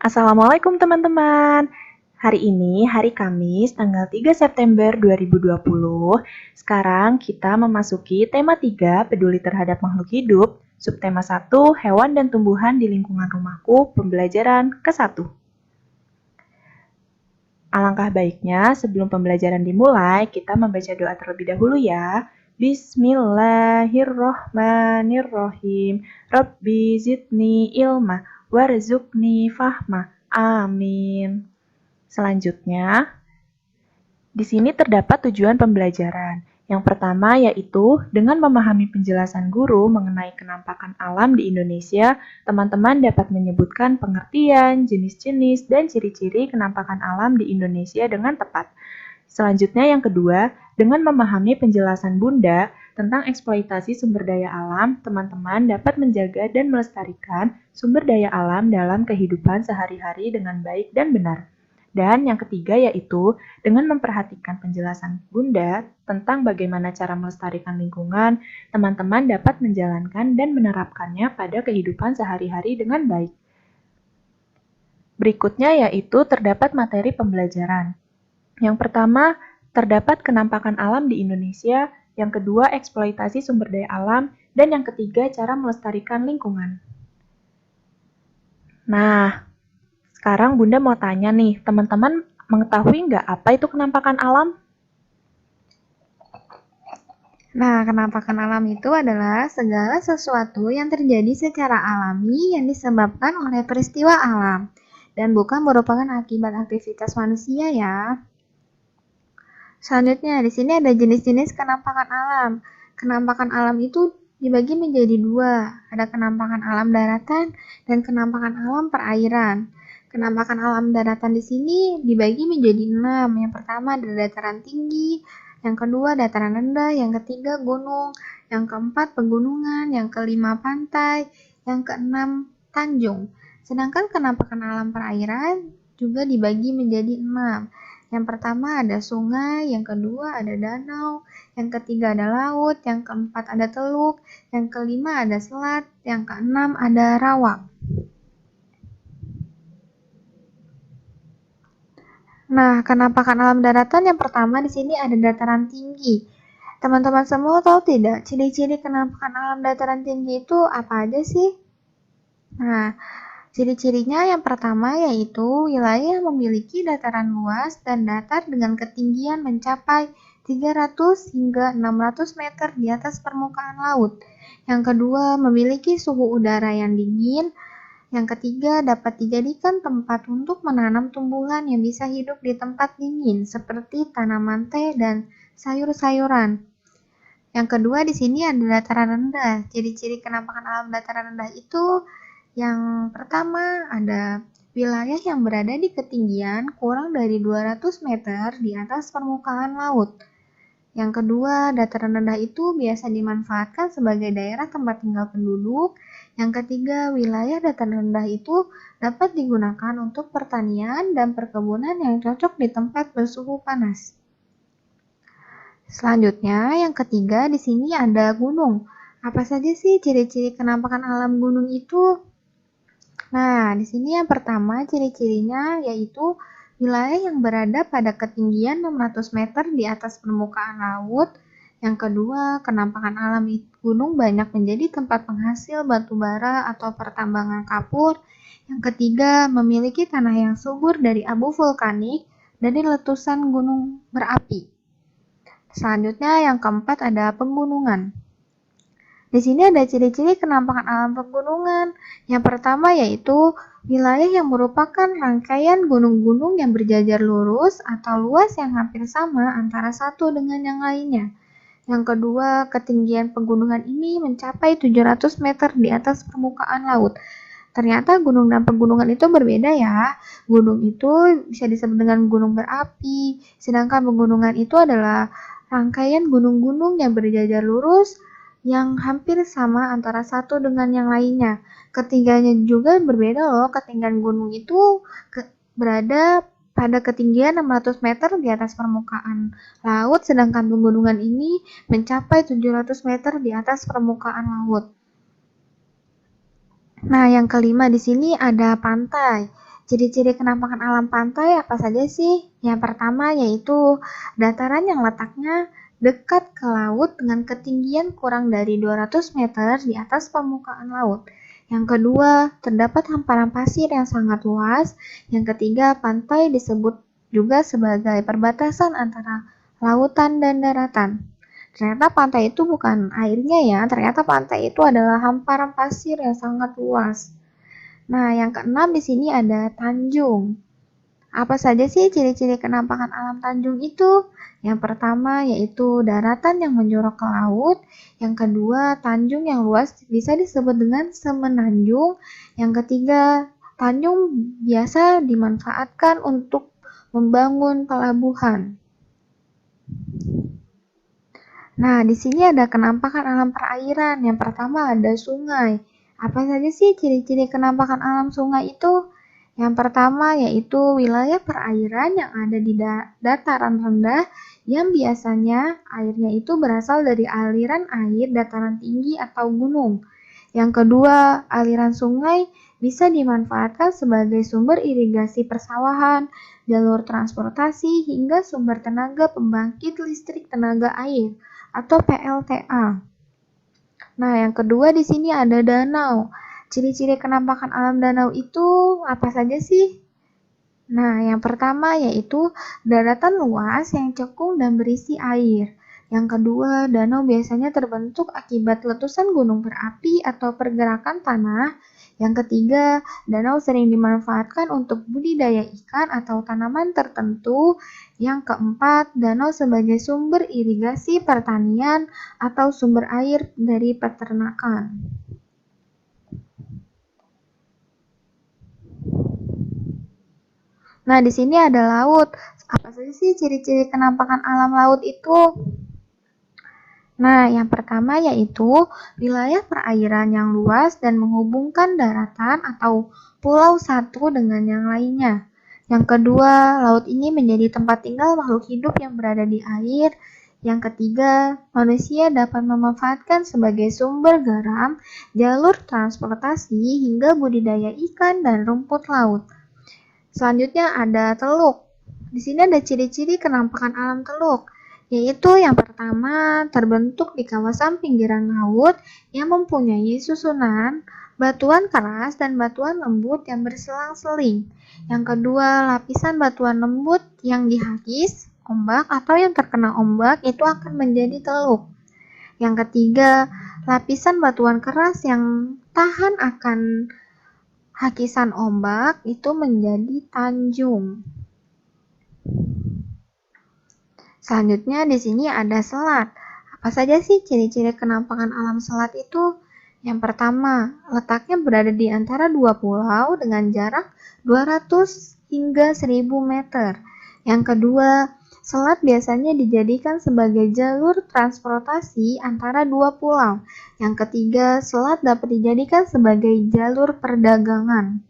Assalamualaikum teman-teman. Hari ini hari Kamis tanggal 3 September 2020. Sekarang kita memasuki tema 3 peduli terhadap makhluk hidup, subtema 1 hewan dan tumbuhan di lingkungan rumahku, pembelajaran ke-1. Alangkah baiknya sebelum pembelajaran dimulai, kita membaca doa terlebih dahulu ya. Bismillahirrohmanirrohim. Rabbi zidni ilma warzuqni fahma. Amin. Selanjutnya, di sini terdapat tujuan pembelajaran. Yang pertama yaitu dengan memahami penjelasan guru mengenai kenampakan alam di Indonesia, teman-teman dapat menyebutkan pengertian, jenis-jenis, dan ciri-ciri kenampakan alam di Indonesia dengan tepat. Selanjutnya yang kedua, dengan memahami penjelasan Bunda tentang eksploitasi sumber daya alam, teman-teman dapat menjaga dan melestarikan sumber daya alam dalam kehidupan sehari-hari dengan baik dan benar. Dan yang ketiga yaitu dengan memperhatikan penjelasan Bunda tentang bagaimana cara melestarikan lingkungan, teman-teman dapat menjalankan dan menerapkannya pada kehidupan sehari-hari dengan baik. Berikutnya yaitu terdapat materi pembelajaran. Yang pertama, terdapat kenampakan alam di Indonesia, yang kedua eksploitasi sumber daya alam, dan yang ketiga cara melestarikan lingkungan. Nah, sekarang Bunda mau tanya nih, teman-teman mengetahui nggak apa itu kenampakan alam? Nah, kenampakan alam itu adalah segala sesuatu yang terjadi secara alami yang disebabkan oleh peristiwa alam dan bukan merupakan akibat aktivitas manusia ya. Selanjutnya, di sini ada jenis-jenis kenampakan alam. Kenampakan alam itu dibagi menjadi dua, ada kenampakan alam daratan dan kenampakan alam perairan. Kenampakan alam daratan di sini dibagi menjadi 6. Yang pertama ada dataran tinggi, yang kedua dataran rendah, yang ketiga gunung, yang keempat pegunungan, yang kelima pantai, yang keenam tanjung. Sedangkan kenampakan alam perairan juga dibagi menjadi 6. Yang pertama ada sungai, yang kedua ada danau, yang ketiga ada laut, yang keempat ada teluk, yang kelima ada selat, yang keenam ada rawa. Nah, kenampakan alam daratan yang pertama di sini ada dataran tinggi. Teman-teman semua tahu tidak ciri-ciri kenampakan alam dataran tinggi itu apa aja sih? Nah, ciri-cirinya yang pertama yaitu wilayah memiliki dataran luas dan datar dengan ketinggian mencapai 300 hingga 600 meter di atas permukaan laut. Yang kedua, memiliki suhu udara yang dingin. Yang ketiga, dapat dijadikan tempat untuk menanam tumbuhan yang bisa hidup di tempat dingin seperti tanaman teh dan sayur-sayuran. Yang kedua di sini ada dataran rendah. Ciri-ciri kenampakan alam dataran rendah itu yang pertama ada wilayah yang berada di ketinggian kurang dari 200 meter di atas permukaan laut. Yang kedua, dataran rendah itu biasa dimanfaatkan sebagai daerah tempat tinggal penduduk. Yang ketiga, wilayah dataran rendah itu dapat digunakan untuk pertanian dan perkebunan yang cocok di tempat bersuhu panas. Selanjutnya, yang ketiga di sini ada gunung. Apa saja sih ciri-ciri kenampakan alam gunung itu? Nah, di sini yang pertama ciri-cirinya yaitu wilayah yang berada pada ketinggian 600 meter di atas permukaan laut. Yang kedua, kenampakan alam gunung banyak menjadi tempat penghasil batu bara atau pertambangan kapur. Yang ketiga, memiliki tanah yang subur dari abu vulkanik dari letusan gunung berapi. Selanjutnya, yang keempat ada pegunungan. Di sini ada ciri-ciri kenampakan alam pegunungan. Yang pertama yaitu wilayah yang merupakan rangkaian gunung-gunung yang berjajar lurus atau luas yang hampir sama antara satu dengan yang lainnya. Yang kedua, ketinggian pegunungan ini mencapai 700 meter di atas permukaan laut. Ternyata gunung dan pegunungan itu berbeda ya. Gunung itu bisa disebut dengan gunung berapi, sedangkan pegunungan itu adalah rangkaian gunung-gunung yang berjajar lurus yang hampir sama antara satu dengan yang lainnya. Ketinggiannya juga berbeda loh. Ketinggian gunung itu berada pada ketinggian 600 meter di atas permukaan laut, sedangkan pegunungan ini mencapai 700 meter di atas permukaan laut. Nah, yang kelima di sini ada pantai. Ciri-ciri kenampakan alam pantai apa saja sih? Yang pertama yaitu dataran yang letaknya dekat ke laut dengan ketinggian kurang dari 200 meter di atas permukaan laut. Yang kedua, terdapat hamparan pasir yang sangat luas. Yang ketiga, pantai disebut juga sebagai perbatasan antara lautan dan daratan. Ternyata pantai itu bukan airnya ya, ternyata pantai itu adalah hamparan pasir yang sangat luas. Nah, yang keenam di sini ada tanjung. Apa saja sih ciri-ciri kenampakan alam tanjung itu? Yang pertama yaitu daratan yang menjorok ke laut. Yang kedua, tanjung yang luas bisa disebut dengan semenanjung. Yang ketiga, tanjung biasa dimanfaatkan untuk membangun pelabuhan. Nah, di sini ada kenampakan alam perairan. Yang pertama ada sungai. Apa saja sih ciri-ciri kenampakan alam sungai itu? Yang pertama yaitu wilayah perairan yang ada di dataran rendah yang biasanya airnya itu berasal dari aliran air dataran tinggi atau gunung. Yang kedua, aliran sungai bisa dimanfaatkan sebagai sumber irigasi persawahan, jalur transportasi, hingga sumber tenaga pembangkit listrik tenaga air atau PLTA. Nah, yang kedua di sini ada danau. Ciri-ciri kenampakan alam danau itu apa saja sih? Nah, yang pertama yaitu daratan luas yang cekung dan berisi air. Yang kedua, danau biasanya terbentuk akibat letusan gunung berapi atau pergerakan tanah. Yang ketiga, danau sering dimanfaatkan untuk budidaya ikan atau tanaman tertentu. Yang keempat, danau sebagai sumber irigasi pertanian atau sumber air dari peternakan. Nah, di sini ada laut. Apa saja sih ciri-ciri kenampakan alam laut itu? Nah, yang pertama yaitu wilayah perairan yang luas dan menghubungkan daratan atau pulau satu dengan yang lainnya. Yang kedua, laut ini menjadi tempat tinggal makhluk hidup yang berada di air. Yang ketiga, manusia dapat memanfaatkan sebagai sumber garam, jalur transportasi, hingga budidaya ikan dan rumput laut. Selanjutnya ada teluk. Di sini ada ciri-ciri kenampakan alam teluk, yaitu yang pertama terbentuk di kawasan pinggiran laut yang mempunyai susunan batuan keras dan batuan lembut yang berselang-seling. Yang kedua, lapisan batuan lembut yang dihakis ombak atau yang terkena ombak itu akan menjadi teluk. Yang ketiga, lapisan batuan keras yang tahan akan hakisan ombak itu menjadi tanjung. Selanjutnya di sini ada selat. Apa saja sih ciri-ciri kenampakan alam selat itu? Yang pertama, letaknya berada di antara dua pulau dengan jarak 200 hingga 1000 meter. Yang kedua, selat biasanya dijadikan sebagai jalur transportasi antara dua pulau. Yang ketiga, selat dapat dijadikan sebagai jalur perdagangan.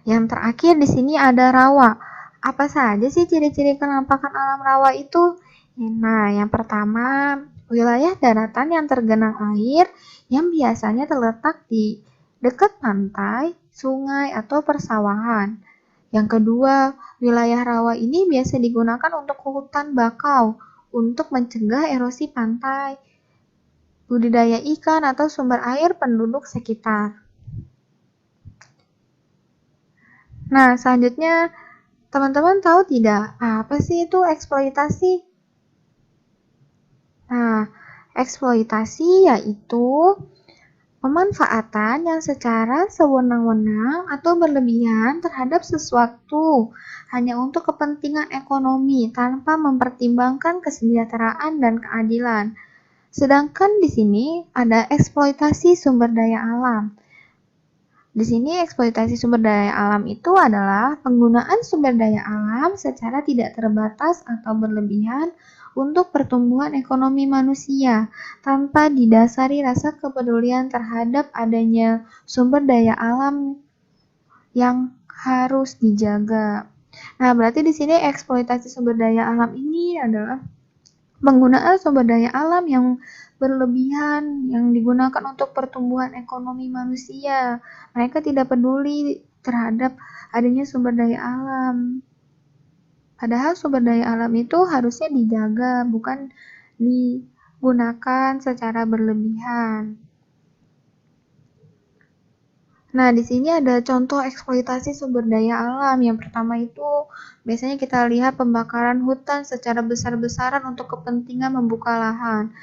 Yang terakhir di sini ada rawa. Apa saja sih ciri-ciri kenampakan alam rawa itu? Nah, yang pertama, wilayah daratan yang tergenang air yang biasanya terletak di dekat pantai, sungai, atau persawahan. Yang kedua, wilayah rawa ini biasa digunakan untuk hutan bakau untuk mencegah erosi pantai, budidaya ikan, atau sumber air penduduk sekitar. Nah, selanjutnya teman-teman tahu tidak apa sih itu eksploitasi? Nah, eksploitasi yaitu pemanfaatan yang secara sewenang-wenang atau berlebihan terhadap sesuatu hanya untuk kepentingan ekonomi tanpa mempertimbangkan kesejahteraan dan keadilan. Sedangkan di sini ada eksploitasi sumber daya alam. Di sini eksploitasi sumber daya alam itu adalah penggunaan sumber daya alam secara tidak terbatas atau berlebihan untuk pertumbuhan ekonomi manusia tanpa didasari rasa kepedulian terhadap adanya sumber daya alam yang harus dijaga. Nah, berarti di sini eksploitasi sumber daya alam ini adalah penggunaan sumber daya alam yang berlebihan yang digunakan untuk pertumbuhan ekonomi manusia. Mereka tidak peduli terhadap adanya sumber daya alam. Padahal sumber daya alam itu harusnya dijaga, bukan digunakan secara berlebihan. Nah, di sini ada contoh eksploitasi sumber daya alam. Yang pertama itu biasanya kita lihat pembakaran hutan secara besar-besaran untuk kepentingan membuka lahan.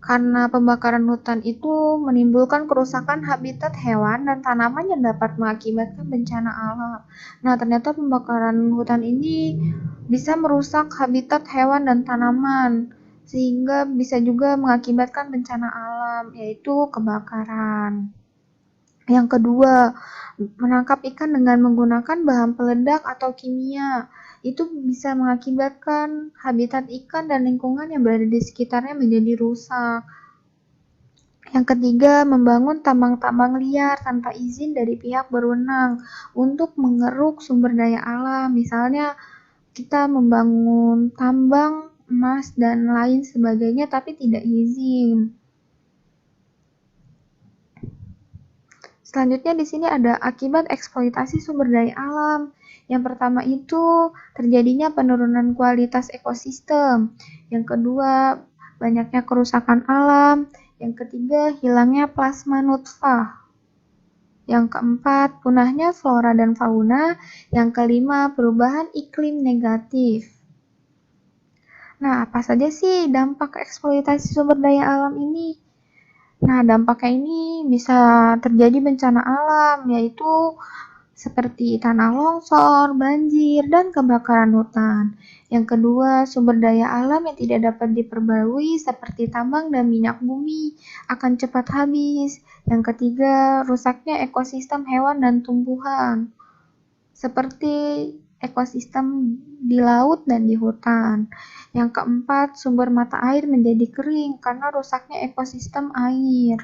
Karena pembakaran hutan itu menimbulkan kerusakan habitat hewan dan tanaman yang dapat mengakibatkan bencana alam. Nah, ternyata pembakaran hutan ini bisa merusak habitat hewan dan tanaman, sehingga bisa juga mengakibatkan bencana alam, yaitu kebakaran. Yang kedua, menangkap ikan dengan menggunakan bahan peledak atau kimia. Itu bisa mengakibatkan habitat ikan dan lingkungan yang berada di sekitarnya menjadi rusak. Yang ketiga, membangun tambang-tambang liar tanpa izin dari pihak berwenang untuk mengeruk sumber daya alam. Misalnya, kita membangun tambang emas dan lain sebagainya tapi tidak izin. Selanjutnya di sini ada akibat eksploitasi sumber daya alam. Yang pertama itu terjadinya penurunan kualitas ekosistem. Yang kedua, banyaknya kerusakan alam. Yang ketiga, hilangnya plasma nutfah. Yang keempat, punahnya flora dan fauna. Yang kelima, perubahan iklim negatif. Nah, apa saja sih dampak eksploitasi sumber daya alam ini? Nah, dampaknya ini bisa terjadi bencana alam, yaitu seperti tanah longsor, banjir, dan kebakaran hutan. Yang kedua, sumber daya alam yang tidak dapat diperbarui seperti tambang dan minyak bumi akan cepat habis. Yang ketiga, rusaknya ekosistem hewan dan tumbuhan, seperti ekosistem di laut dan di hutan. Yang keempat, sumber mata air menjadi kering karena rusaknya ekosistem air.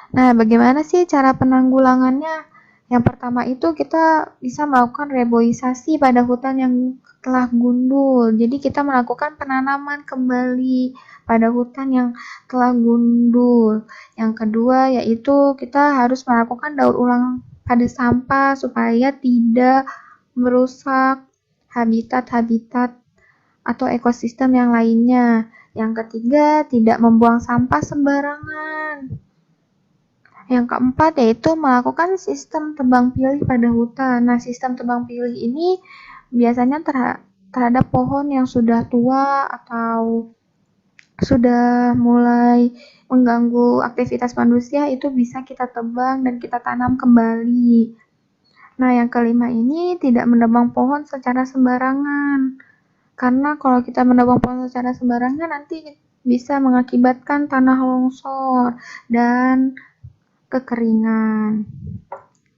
Nah, bagaimana sih cara penanggulangannya? Yang pertama itu kita bisa melakukan reboisasi pada hutan yang telah gundul. Jadi kita melakukan penanaman kembali pada hutan yang telah gundul. Yang kedua yaitu kita harus melakukan daur ulang pada sampah supaya tidak merusak habitat-habitat atau ekosistem yang lainnya. Yang ketiga, tidak membuang sampah sembarangan. Yang keempat yaitu melakukan sistem tebang pilih pada hutan. Nah, sistem tebang pilih ini biasanya terhadap pohon yang sudah tua atau sudah mulai mengganggu aktivitas manusia, itu bisa kita tebang dan kita tanam kembali. Nah, yang kelima ini tidak menebang pohon secara sembarangan. Karena kalau kita menebang pohon secara sembarangan nanti bisa mengakibatkan tanah longsor dan kekeringan.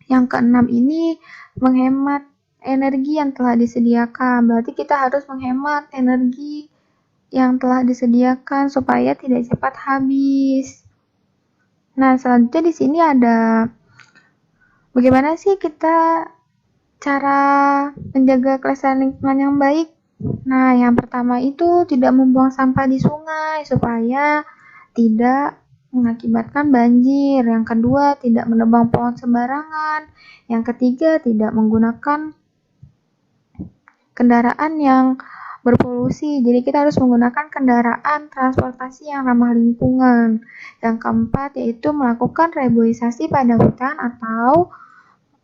Yang keenam ini menghemat energi yang telah disediakan. Berarti kita harus menghemat energi yang telah disediakan supaya tidak cepat habis. Nah, selanjutnya di sini ada bagaimana sih kita cara menjaga kelestarian lingkungan yang baik? Nah, yang pertama itu tidak membuang sampah di sungai supaya tidak mengakibatkan banjir. Yang kedua, tidak menebang pohon sembarangan. Yang ketiga, tidak menggunakan kendaraan yang berpolusi. Jadi kita harus menggunakan kendaraan transportasi yang ramah lingkungan. Yang keempat, yaitu melakukan reboisasi pada hutan atau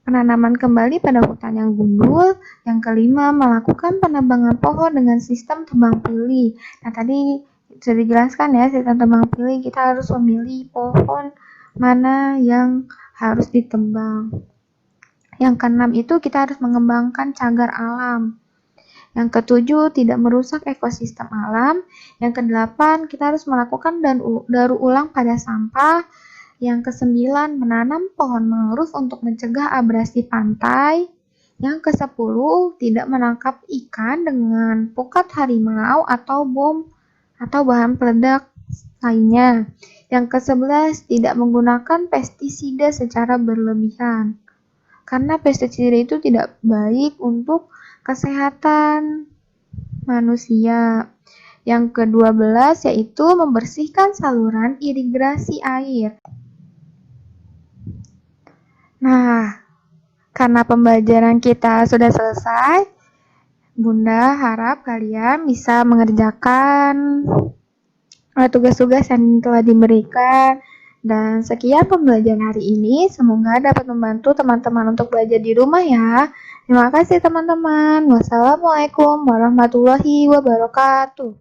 penanaman kembali pada hutan yang gundul. Yang kelima, melakukan penebangan pohon dengan sistem tebang pilih. Nah, tadi sudah dijelaskan ya, sistem tebang pilih kita harus memilih pohon mana yang harus ditebang. Yang keenam itu kita harus mengembangkan cagar alam. Yang ketujuh, tidak merusak ekosistem alam. Yang kedelapan, kita harus melakukan daur ulang pada sampah. Yang kesembilan, menanam pohon mangrove untuk mencegah abrasi pantai. Yang kesepuluh, tidak menangkap ikan dengan pukat harimau atau bom atau bahan peledak lainnya. Yang ke-11, tidak menggunakan pestisida secara berlebihan. Karena pestisida itu tidak baik untuk kesehatan manusia. Yang ke-12 yaitu membersihkan saluran irigasi air. Nah, karena pembelajaran kita sudah selesai, Bunda harap kalian bisa mengerjakan tugas-tugas yang telah diberikan. Dan sekian pembelajaran hari ini, semoga dapat membantu teman-teman untuk belajar di rumah ya. Terima kasih teman-teman. Wassalamualaikum warahmatullahi wabarakatuh.